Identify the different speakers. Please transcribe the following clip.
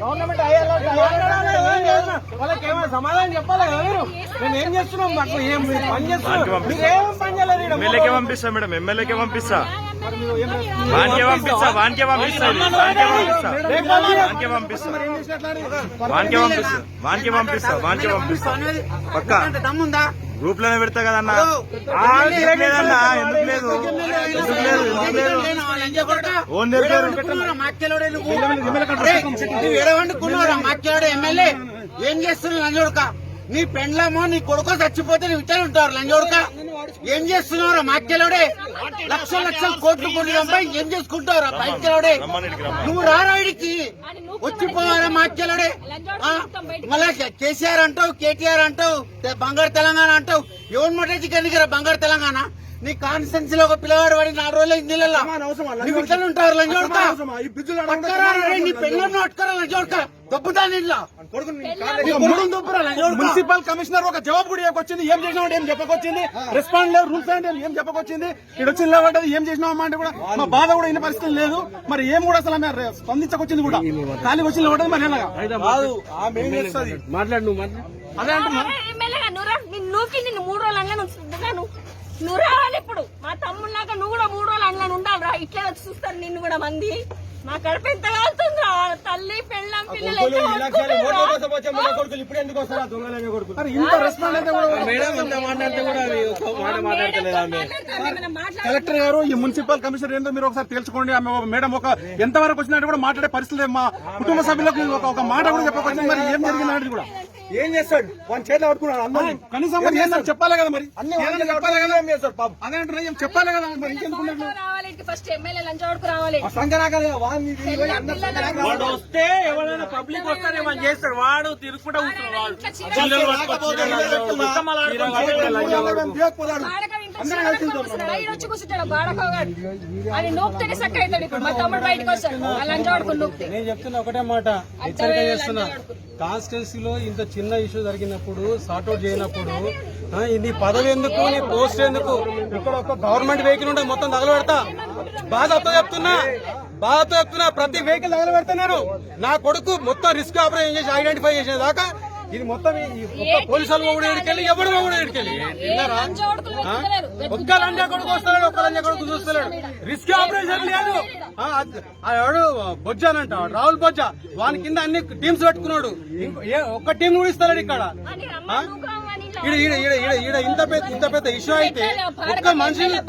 Speaker 1: Government వాళ్ళకి ఏమైనా సమాధానం చెప్పాలి కదా మీరు. మేము ఏం చేస్తున్నాం, మాకు ఏం పని చేస్తున్నాం, మీరు ఏం పని చేయలేదు.
Speaker 2: ఎమ్మెల్యేకే పంపిస్తా మేడం, ఎమ్మెల్యేకే పంపిస్తా, వానికే పంపిస్తా, వానికే పంపిస్తా, వానికే పంపిస్తా, వానికే పంపిస్తా, వానికే పంపిస్తా, వానికే పంపిస్తా పక్కా.
Speaker 1: దమ్ముందా?
Speaker 2: గ్రూప్ లోనే పెడతా కదన్నా. లేదన్నా, ఎందుకు లేదు, ఎందుకు లేదు, ఎందుకు లేదు. ఓన్ దగ్గర
Speaker 1: మాట్లాడే ఎమ్మెల్యే ఏం చేస్తున్నావు లంజోడక? నీ పెండ్లమో నీ కొడుకో చచ్చిపోతే నువ్వు ఇట్లా ఉంటారు లంజోడక. ఏం చేస్తున్నావురా మాట్లాడే? లక్షల లక్షల కోట్లు కొద్దిగా ఏం చేసుకుంటావురా మాట్లాడే? నువ్వు రారాడికి వచ్చిపోవారా మాట్లాడే? మళ్ళా కేసీఆర్ అంటావు, కేటీఆర్ అంటావు, బంగారు తెలంగాణ అంటావు. ఎవరి మొదటి కనికరా బంగారు తెలంగాణ? నీ కాన్స్టెన్సీ లో ఒక పిల్లవాడు వాడి 4 రోజులు ఇందులో నువ్వు ఇట్లా ఉంటారు లంజోడక. నీ పెళ్ళను అట్టుకోరా లంజోడక, దొబ్బుతాను ఇంట్లో. మున్సిపల్ కమిషనర్ ఒక జవాబు కూడా చెప్పొచ్చింది. ఏం చేసినావు ఏం చెప్పకొచ్చింది, రెస్పాండ్ లేదు, రూల్స్ అంటే ఏం చెప్పకొచ్చింది. ఇక్కడ వచ్చి నిలబడ్డది ఏం చేసినావు అంటే కూడా మా బాధ కూడా ఇన్న పరిస్థితి లేదు. మరి ఏం కూడా అసలు స్పందించకొచ్చింది కూడా ఖాళీ వచ్చి నిలబడ్డది. మరి మాట్లాడు నువ్వు అదే అంటున్నా.
Speaker 3: నిన్ను 3 రోజులు అంగను నువ్వు రావాలి. ఇప్పుడు మా తమ్ముళ్ళగా నువ్వు కూడా 3 రోజులు అంగను ఉండాలి రా. ఇట్లా వచ్చి చూస్తారు నిన్ను కూడా మంది. మా కడుపు ఎంత కాలుతుంది రా. తల్లి పెళ్ళం పిల్లలు
Speaker 1: ఇంత రెస్పాండ్ అయితే కలెక్టర్ గారు, ఈ మున్సిపల్ కమిషనర్ ఏందో మీరు ఒకసారి తెలుసుకోండి. ఆమె మేడం ఒక ఎంతవరకు వచ్చినట్టు కూడా మాట్లాడే పరిస్థితి మా కుటుంబ సభ్యులకు ఒక మాట కూడా చెప్పకపోతే మరి ఏం జరిగింది కూడా ఏం చేస్తాడు? వాళ్ళ చేతిలో పట్టుకున్నాడు అందరినీ. కనీసం చెప్పాలి కదా, మరి చెప్పాలి కదా, అదే అంటున్నా ఏం చెప్పాలి కదా. మరి
Speaker 3: ఫస్ట్ ఎమ్మెల్యే లంచోడుకు రావాలి.
Speaker 4: వాడు వస్తే ఎవరైనా పబ్లిక్ వస్తానే మనం చేస్తాడు. వాడు తిరుగుకుంటా కూర్చున్నాడు.
Speaker 5: నేను చెప్తున్నా ఒకటే మాట, హెచ్చరిక చేస్తున్నా. కాన్స్టిట్యున్సీలో ఇంత చిన్న ఇష్యూ జరిగినప్పుడు, సార్ట్అవుట్ చేయనప్పుడు నీ పదవి ఎందుకు, నీ పోస్ట్ ఎందుకు? ఇక్కడ ఒక గవర్నమెంట్ వెహికల్ ఉంటే మొత్తం తగలబెడతా. బాధతో చెప్తున్నా, ప్రతి వెహికల్ తగలబెడుతున్నారు. నా కొడుకు మొత్తం రిస్క్ ఆపరేషన్ చేసి ఐడెంటిఫై చేసిన దాకా ఇది మొత్తం పోలీసు వాళ్ళు కూడా ఎడికెళ్ళి, ఎవడు కూడా ఎడికెళ్ళి విన్నారా? ఒక్క లంజా కొడుకు వస్తాడు, ఒక్క లంజా కొడుకు చూస్తలేడు. రిస్క్ ఆపరేషన్ లేదు. ఎవడు బొజ్జానంట, రాహుల్ బొజ్జా, వాని కింద అన్ని టీమ్స్ పెట్టుకున్నాడు. ఒక్క టీం కూడా ఇస్తాడు ఇక్కడ. ఇంత పెద్ద ఇష్యూ అయితే ఒక్క మనిషిని